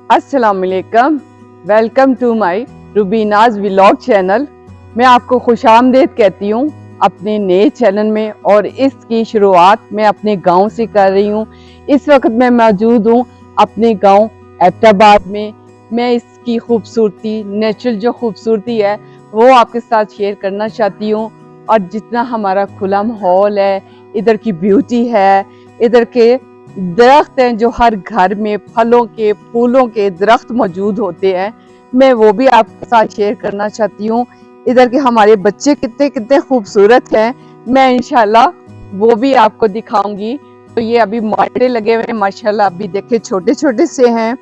अस्सलाम वालेकुम, welcome to my Rubina's vlog channel. मैं आपको खुशामदीद कहती हूँ अपने नए चैनल में, और इसकी शुरुआत मैं अपने गांव से कर रही हूँ। इस वक्त मैं मौजूद हूँ अपने गांव एबटाबाद में। मैं इसकी खूबसूरती, नेचुरल जो खूबसूरती है वो आपके साथ शेयर करना चाहती हूँ। और जितना हमारा खुला माहौल है, इधर की ब्यूटी है, इधर के दरख्त हैं जो हर घर में फलों के, फूलों के दरख्त मौजूद होते हैं, मैं वो भी आपके साथ शेयर करना चाहती हूँ। इधर के हमारे बच्चे कितने कितने खूबसूरत हैं, मैं इंशाल्लाह वो भी आपको दिखाऊंगी। तो ये अभी माल्टे लगे हुए हैं माशाल्लाह, अभी देखे छोटे छोटे से हैं,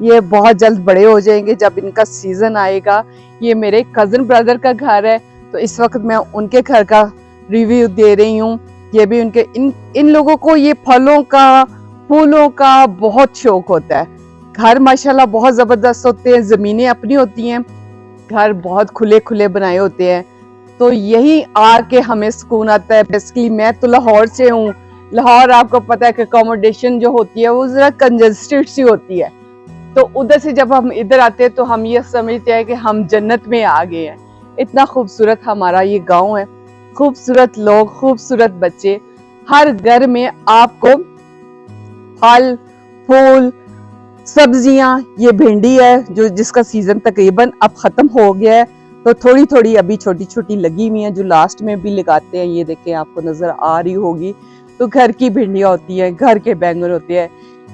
ये बहुत जल्द बड़े हो जाएंगे जब इनका सीजन आएगा। ये मेरे कजन ब्रदर का घर है, तो इस वक्त मैं उनके घर का रिव्यू दे रही हूँ। ये भी उनके इन लोगों को ये फलों का, फूलों का बहुत शौक होता है। घर माशाल्लाह बहुत ज़बरदस्त होते हैं, ज़मीनें अपनी होती हैं, घर बहुत खुले खुले बनाए होते हैं, तो यही आके हमें सुकून आता है। बेसिकली मैं तो लाहौर से हूँ। लाहौर आपको पता है कि अकोमोडेशन जो होती है वो ज़रा कंजस्टेड सी होती है, तो उधर से जब हम इधर आते हैं तो हम ये समझते हैं कि हम जन्नत में आ गए हैं। इतना खूबसूरत हमारा ये गाँव है, खूबसूरत लोग, खूबसूरत बच्चे। हर घर में आपको फल, फूल, सब्जियां, ये भिंडी है जो जिसका सीजन तकरीबन अब खत्म हो गया है, तो थोड़ी थोड़ी अभी छोटी छोटी लगी हुई हैं जो लास्ट में भी लगाते हैं। ये देखें, आपको नजर आ रही होगी। तो घर की भिंडियां होती हैं, घर के बैंगन होते हैं।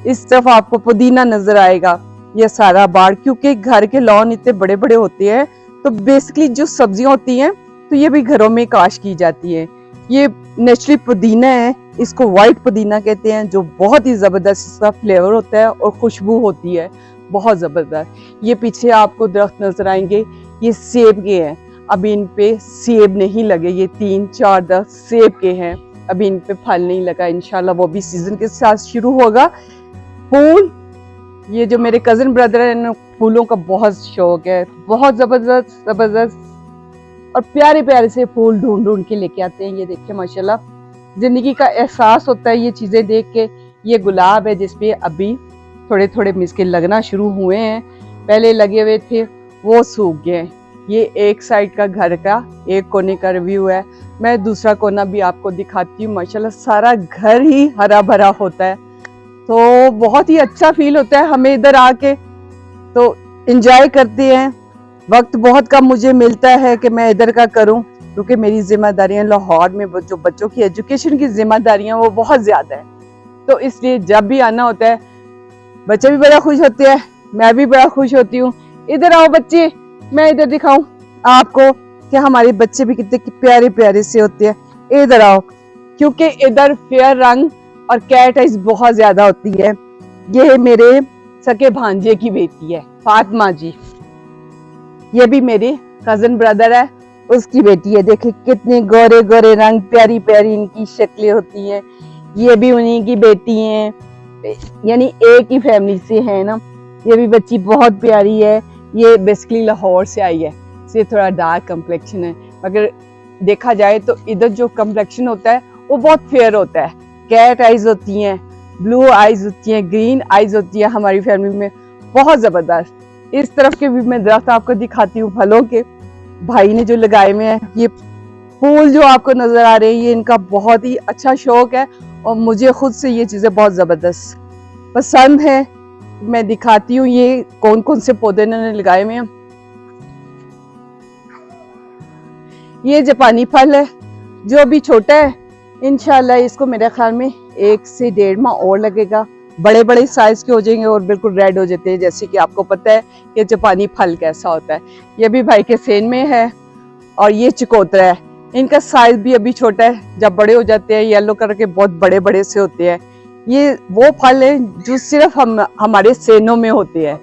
इस तरफ आपको पुदीना नजर आएगा, ये सारा बाड़, क्योंकि घर के लॉन इतने बड़े बड़े होते हैं, तो बेसिकली जो सब्जियां होती हैं तो ये भी घरों में काश की जाती है। ये नेचुरली पुदीना है, इसको वाइट पुदीना कहते हैं, जो बहुत ही ज़बरदस्त इसका फ्लेवर होता है और खुशबू होती है बहुत ज़बरदस्त। ये पीछे आपको दरख्त नजर आएंगे, ये सेब के हैं। अभी इन पे सेब नहीं लगे, ये 3-4 दरख्त सेब के हैं, अभी इन पे फल नहीं लगा। इंशाल्लाह वो भी सीजन के साथ शुरू होगा। फूल, ये जो मेरे कजन ब्रदर है, इन्हें फूलों का बहुत शौक है, बहुत ज़बरदस्त ज़बरदस्त और प्यारे प्यारे से फूल ढूंढ ढूंढ के लेके आते हैं। ये देखिए माशाल्लाह, जिंदगी का एहसास होता है ये चीजें देख के। ये गुलाब है जिसपे अभी थोड़े थोड़े मिसके लगना शुरू हुए हैं, पहले लगे हुए थे वो सूख गए। ये एक साइड का घर का एक कोने का रिव्यू है, मैं दूसरा कोना भी आपको दिखाती हूँ। माशाल्लाह सारा घर ही हरा भरा होता है, तो बहुत ही अच्छा फील होता है हमें इधर आके, तो एंजॉय करते हैं। वक्त बहुत कम मुझे मिलता है कि मैं इधर का करूं, क्योंकि मेरी जिम्मेदारियां लाहौर में जो बच्चों की एजुकेशन की जिम्मेदारियां वो बहुत ज्यादा है, तो इसलिए जब भी आना होता है बच्चे भी बड़ा खुश होते हैं, मैं भी बड़ा खुश होती हूँ। इधर आओ बच्चे, मैं इधर दिखाऊं आपको कि हमारे बच्चे भी कितने प्यारे प्यारे से होते हैं। इधर आओ, क्योंकि इधर फेयर रंग और कैट आइज बहुत ज्यादा होती है। ये मेरे सके भांजे की बेटी है फातिमा जी, ये भी मेरे कजन ब्रदर है, उसकी बेटी है। देखे कितने गोरे गोरे रंग, प्यारी प्यारी इनकी शक्लें होती हैं। ये भी उन्हीं की बेटी हैं, यानी एक ही फैमिली से है ना। ये भी बच्ची बहुत प्यारी है, ये बेसिकली लाहौर से आई है, इसलिए थोड़ा डार्क कम्प्लेक्शन है, मगर देखा जाए तो इधर जो कम्प्लेक्शन होता है वो बहुत फेयर होता है। कैट आइज होती हैं, ब्लू आइज होती हैं, ग्रीन आइज होती है हमारी फैमिली में, बहुत जबरदस्त। इस तरफ के भी मैं दरख्त आपको दिखाती हूँ फलों के, भाई ने जो लगाए हुए हैं। ये फूल जो आपको नजर आ रहे हैं, ये इनका बहुत ही अच्छा शौक है, और मुझे खुद से ये चीजें बहुत जबरदस्त पसंद है। मैं दिखाती हूँ ये कौन कौन से पौधे इन्होंने लगाए हुए हैं। ये जापानी फल है जो अभी छोटा है, इंशाल्लाह इसको मेरे ख्याल में 1 से 1.5 माह और लगेगा, बड़े बड़े साइज के हो जाएंगे और बिल्कुल रेड हो जाते हैं, जैसे कि आपको पता है कि जापानी फल कैसा होता है। ये भी भाई के सेन में है, और ये चकोतरा है, इनका साइज भी अभी छोटा है, जब बड़े हो जाते हैं येलो कलर के बहुत बड़े बड़े से होते हैं। ये वो फल है जो सिर्फ हमारे सेनों में होते हैं,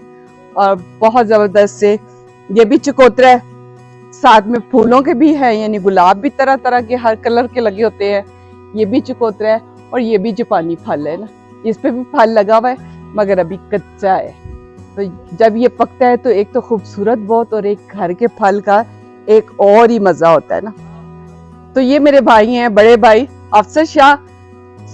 और बहुत जबरदस्त से। ये भी चकोतरा है, साथ में फूलों के भी है, यानी गुलाब भी तरह तरह के हर कलर के लगे होते हैं। ये भी चकोतरा है, और ये भी जापानी फल है ना, इस पे भी फल लगा हुआ है मगर अभी कच्चा है। तो जब ये पकता है तो एक तो खूबसूरत बहुत, और एक घर के फल का एक और ही मजा होता है ना। तो ये मेरे भाई हैं, बड़े भाई अफसर शाह,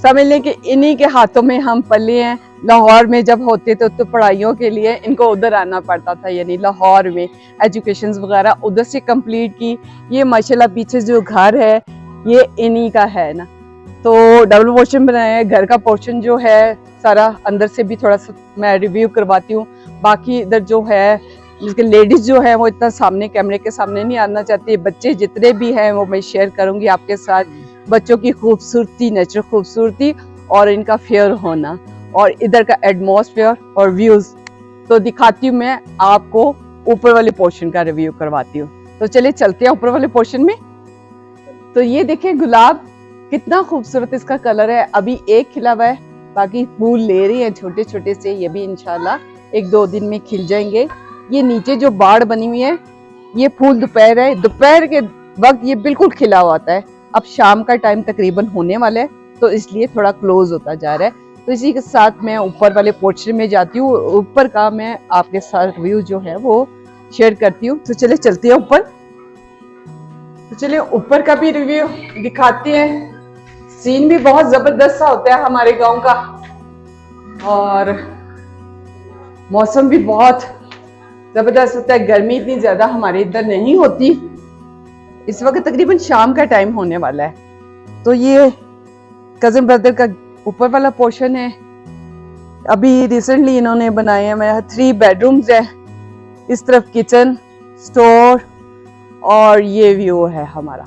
समझ लें कि इन्हीं के हाथों में हम पले हैं। लाहौर में जब होते थे तो पढ़ाइयों के लिए इनको उधर आना पड़ता था, यानी लाहौर में एजुकेशन वगैरह उधर से कंप्लीट की। ये माशाल्लाह पीछे जो घर है ये इन्हीं का है ना। तो डबल पोर्शन बनाया है। घर का पोर्शन जो है सारा अंदर से भी थोड़ा सा मैं रिव्यू करवाती हूँ। बाकी इधर जो है जिसके लेडीज जो है वो इतना सामने कैमरे के सामने नहीं आना चाहती। बच्चे जितने भी हैं वो मैं शेयर करूंगी आपके साथ। बच्चों की खूबसूरती, नेचुरल खूबसूरती और इनका फेयर होना और इधर का एटमॉस्फेयर और व्यूज तो दिखाती हूँ मैं आपको। ऊपर वाले पोर्शन का रिव्यू करवाती हूँ। तो चलिए चलते हैं ऊपर वाले पोर्शन में। तो ये देखें गुलाब कितना खूबसूरत इसका कलर है। अभी एक खिला हुआ है, बाकी फूल ले रही हैं छोटे छोटे से। ये भी इंशाल्लाह 1-2 दिन में खिल जाएंगे। ये नीचे जो बाड़ बनी हुई है ये फूल दोपहर है, दोपहर के वक्त ये बिल्कुल खिला हुआ होता है। अब शाम का टाइम तकरीबन होने वाला है तो इसलिए थोड़ा क्लोज होता जा रहा है। तो इसी के साथ मैं ऊपर वाले पोर्शन में जाती हूँ। ऊपर का मैं आपके साथ व्यू जो है वो शेयर करती हूँ। तो चले चलते हैं ऊपर। तो चलिए ऊपर का भी रिव्यू दिखाते हैं। सीन भी बहुत जबरदस्त सा होता है हमारे गांव का और मौसम भी बहुत जबरदस्त होता है। गर्मी इतनी ज्यादा हमारे इधर नहीं होती। इस वक्त तकरीबन शाम का टाइम होने वाला है। तो ये कजन ब्रदर का ऊपर वाला पोर्शन है। अभी रिसेंटली इन्होंने बनाए हैं। मेरा 3 बेडरूम्स है। इस तरफ किचन, स्टोर और ये व्यू है हमारा।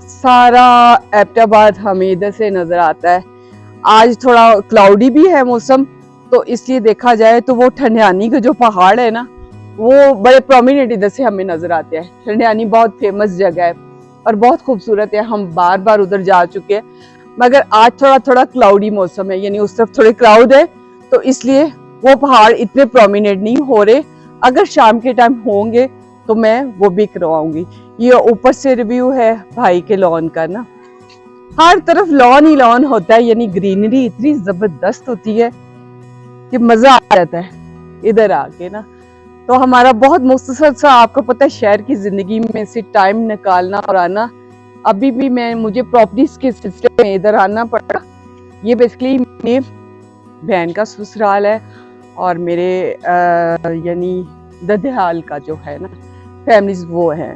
सारा एबटाबाद हमें इधर से नजर आता है। आज थोड़ा क्लाउडी भी है मौसम, तो इसलिए देखा जाए तो वो ठंडियानी के जो पहाड़ है ना वो बड़े प्रोमिनेंट इधर से हमें नजर आते हैं। ठंडियानी बहुत फेमस जगह है और बहुत खूबसूरत है। हम बार बार उधर जा चुके हैं, मगर आज थोड़ा थोड़ा क्लाउडी मौसम है, यानी उस तरफ थोड़े क्लाउड है तो इसलिए वो पहाड़ इतने प्रोमिनेंट नहीं हो रहे। अगर शाम के टाइम होंगे तो मैं वो भी करवाऊंगी। ये ऊपर से रिव्यू है भाई के लॉन का ना। हर तरफ लॉन ही लॉन होता है, यानी ग्रीनरी इतनी जबरदस्त होती है कि मजा आ जाता है इधर आके ना। तो हमारा बहुत मुख्तसर सा, आपको पता है, शहर की जिंदगी में से टाइम निकालना और आना। अभी भी मुझे प्रॉपर्टीज के सिलसिले में इधर आना पड़ा। ये बेसिकली मेरी बहन का ससुराल है और मेरे यानी ददेहाल का जो है ना फैमिलीज वो है।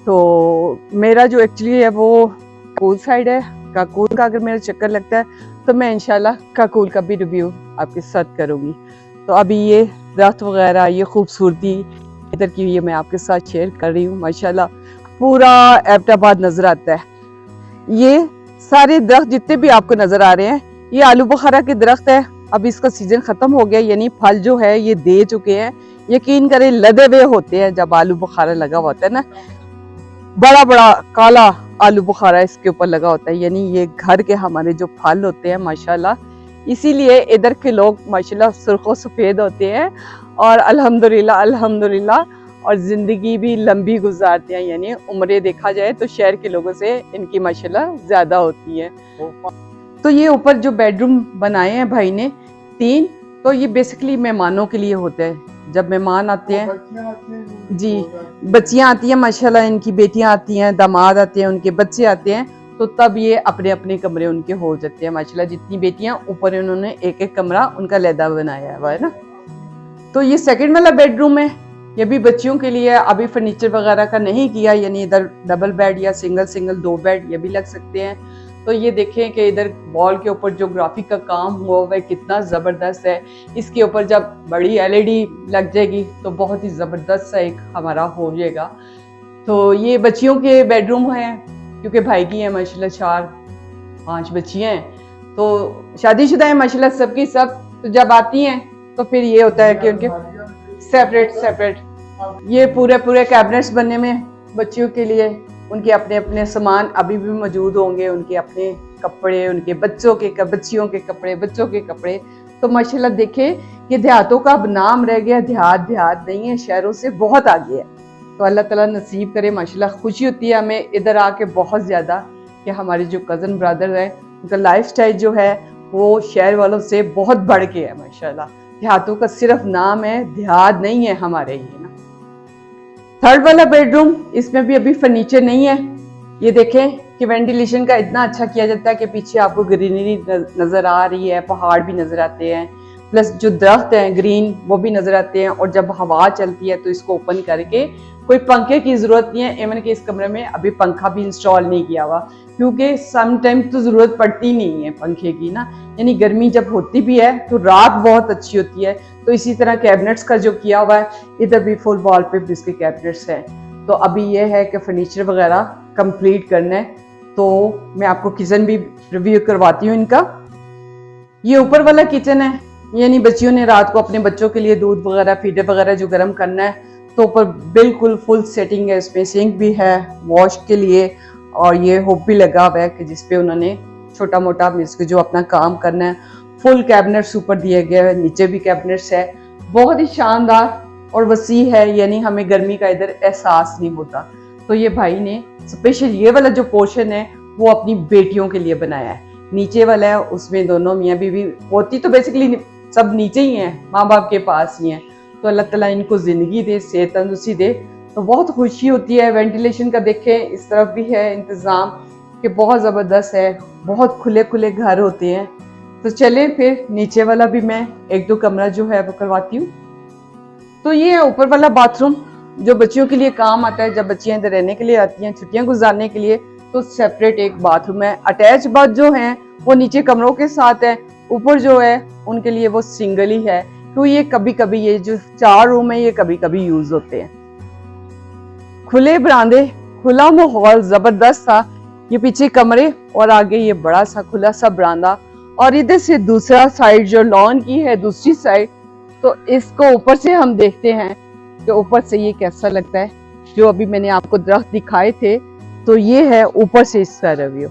तो मेरा जो एक्चुअली है वो काकूल साइड है। काकूल का अगर मेरा चक्कर लगता है तो मैं इंशाल्लाह काकूल का भी रिव्यू आपके साथ करूंगी। तो अभी ये दरख्त वगैरह, ये खूबसूरती इधर की ये मैं आपके साथ शेयर कर रही हूँ। माशाल्लाह पूरा एबटाबाद नजर आता है। ये सारे दरख्त जितने भी आपको नजर आ रहे हैं ये आलू बुखारा के दरख्त है। अब इसका सीजन खत्म हो गया, यानी फल जो है ये दे चुके हैं। यकीन करें लदे हुए होते हैं जब आलू बुखारा लगा होता है ना। बड़ा बड़ा काला आलू बुखारा इसके ऊपर लगा होता है, यानी ये घर के हमारे जो फल होते हैं माशाल्लाह। इसीलिए इधर के लोग माशाल्लाह सुर्खो सफेद होते हैं और अल्हम्दुलिल्लाह अल्हम्दुलिल्लाह और जिंदगी भी लंबी गुजारते हैं। यानी उम्रें देखा जाए तो शहर के लोगों से इनकी माशाल्लाह ज्यादा होती है। तो ये ऊपर जो बेडरूम बनाए हैं भाई ने 3, तो ये बेसिकली मेहमानों के लिए होते हैं। जब मेहमान आते हैं जी, बच्चियां आती हैं माशाल्लाह, इनकी बेटियां आती हैं, दामाद आते हैं, उनके बच्चे आते हैं, तो तब ये अपने अपने कमरे उनके हो जाते हैं माशाल्लाह। जितनी बेटियां ऊपर उन्होंने एक एक कमरा उनका लैदा बनाया हुआ है ना। तो ये सेकंड वाला बेडरूम है, ये भी बच्चियों के लिए। अभी फर्नीचर वगैरह का नहीं किया, यानी इधर डबल बेड या सिंगल 2 बेड ये भी लग सकते हैं। तो ये देखें कि इधर वॉल के ऊपर जो ग्राफिक का काम हुआ हुआ है कितना ज़बरदस्त है। इसके ऊपर जब बड़ी LED लग जाएगी तो बहुत ही ज़बरदस्त सा एक हमारा हो जाएगा। तो ये बच्चियों के बेडरूम हैं, क्योंकि भाई की है माशाल्लाह 4-5 बच्चियाँ हैं, तो शादीशुदा है माशाल्लाह सबकी सब। तो जब आती हैं तो फिर ये होता है कि उनके सेपरेट ये पूरे कैबिनेट्स बनने में बच्चियों के लिए। उनके अपने अपने सामान अभी भी मौजूद होंगे, उनके अपने कपड़े, उनके बच्चों के बच्चियों के कपड़े, बच्चों के कपड़े। तो माशाल्लाह देखें कि देहातों का अब नाम रह गया, देहात नहीं है, शहरों से बहुत आगे है। तो अल्लाह ताला नसीब करे। माशाल्लाह खुशी होती है हमें इधर आके बहुत ज़्यादा कि हमारे जो कज़न ब्रदर हैं उनका लाइफस्टाइल जो है वो शहर वालों से बहुत बढ़ के है माशाल्लाह। देहातों का सिर्फ नाम है, देहात नहीं है हमारे ये ना। थर्ड वाला बेडरूम, इसमें भी अभी फर्नीचर नहीं है। ये देखें कि वेंटिलेशन का इतना अच्छा किया जाता है कि पीछे आपको ग्रीनरी नज़र आ रही है, पहाड़ भी नज़र आते हैं, प्लस जो दरख्त हैं ग्रीन वो भी नज़र आते हैं। और जब हवा चलती है तो इसको ओपन करके कोई पंखे की ज़रूरत नहीं है। इवन कि इस कमरे में अभी पंखा भी इंस्टॉल नहीं किया हुआ, क्योंकि सम टाइम तो ज़रूरत पड़ती नहीं है पंखे की ना, यानी गर्मी जब होती भी है तो रात बहुत अच्छी होती है। तो इसी तरह कैबिनेट्स का जो किया हुआ है, इधर भी फुल वॉल पे इसके कैबिनेट्स हैं। तो अभी ये है कि फर्नीचर वगैरह कंप्लीट करना है, तो मैं आपको किचन भी रिव्यू करवाती हूँ इनका। ये ऊपर वाला किचन है, यानी बच्चियों ने रात को अपने बच्चों के लिए दूध वगैरह फीडर वगैरह जो गर्म करना है, तो ऊपर बिल्कुल फुल सेटिंग है। इसमें सिंक भी है वॉश के लिए, और ये हुक भी लगा हुआ है कि जिसपे उन्होंने छोटा मोटा मिसके जो अपना काम करना है। फुल कैबिनेट्स ऊपर दिए गए हैं, नीचे भी कैबिनेट्स है, बहुत ही शानदार और वसी है, यानी हमें गर्मी का इधर एहसास नहीं होता। तो ये भाई ने स्पेशल ये वाला जो पोर्शन है वो अपनी बेटियों के लिए बनाया है। नीचे वाला है उसमें दोनों मियाँ बीवी होती तो बेसिकली सब नीचे ही हैं, माँ बाप के पास ही हैं। तो अल्लाह ताला इनको ज़िंदगी दे, सेहत तंदुरुस्ती दे, तो बहुत खुशी होती है। वेंटिलेशन का देखें, इस तरफ भी है इंतज़ाम कि बहुत ज़बरदस्त है, बहुत खुले खुले घर होते हैं। तो चलें फिर नीचे वाला भी मैं एक दो कमरा जो है वो करवाती हूँ। तो ये है ऊपर वाला बाथरूम जो बच्चियों के लिए काम आता है। जब बच्चियाँ इधर रहने के लिए आती हैं, छुट्टियाँ गुजारने के लिए, तो सेपरेट एक बाथरूम है। अटैच बाथ जो हैं वो नीचे कमरों के साथ है, ऊपर जो है उनके लिए वो सिंगल ही है, क्योंकि ये कभी कभी ये जो 4 रूम है ये कभी कभी यूज होते हैं। खुले बरामदे, खुला माहौल जबरदस्त था। ये पीछे कमरे और आगे ये बड़ा सा खुला सा बरामदा, और इधर से दूसरा साइड जो लॉन की है दूसरी साइड, तो इसको ऊपर से हम देखते हैं कि ऊपर से ये कैसा लगता है। जो अभी मैंने आपको दरख्त दिखाए थे, तो ये है ऊपर से इसका रिव्यू।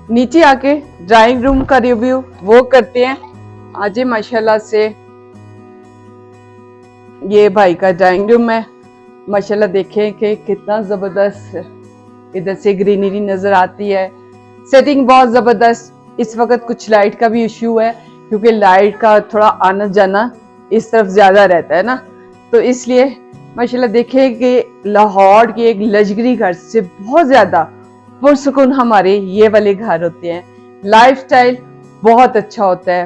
नीचे आके ड्राइंग रूम का रिव्यू वो करते हैं। आज माशाल्लाह से ये भाई का ड्राइंग रूम है, माशाल्लाह देखें कि कितना ज़बरदस्त इधर से ग्रीनरी नज़र आती है। सेटिंग बहुत ज़बरदस्त। इस वक्त कुछ लाइट का भी इश्यू है, क्योंकि लाइट का थोड़ा आना जाना इस तरफ ज़्यादा रहता है ना, तो इसलिए माशाल्लाह देखें कि लाहौर के एक लग्जरी घर से बहुत ज़्यादा पुरसुकून हमारे ये वाले घर होते हैं। लाइफस्टाइल बहुत अच्छा होता है।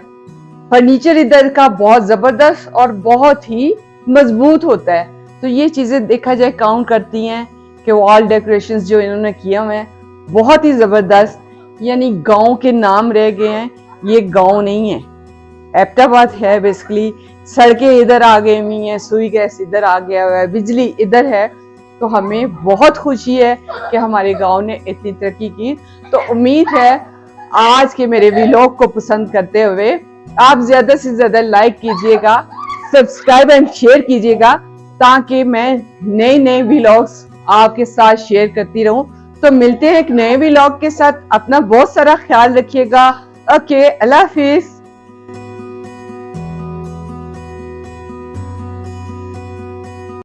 फर्नीचर इधर का बहुत ज़बरदस्त और बहुत ही मजबूत होता है। तो ये चीज़ें देखा जाए काउंट करती हैं कि वॉल डेकोरेशंस जो इन्होंने किए हुए हैं बहुत ही ज़बरदस्त, यानी गांव के नाम रह गए हैं। ये गांव नहीं है, एबटाबाद है बेसिकली। सड़कें इधर आ गई हुई हैं, सुई गैस इधर आ गया हुआ है, बिजली इधर है। तो हमें बहुत खुशी है कि हमारे गांव ने इतनी तरक्की की। तो उम्मीद है आज के मेरे व्लॉग को पसंद करते हुए आप ज़्यादा से ज़्यादा लाइक कीजिएगा, सब्सक्राइब एंड शेयर कीजिएगा, ताकि मैं नए नए व्लॉग्स आपके साथ शेयर करती रहूं। तो मिलते हैं एक नए व्लॉग के साथ। अपना बहुत सारा ख्याल रखिएगा। ओके, अल्लाह हाफिज।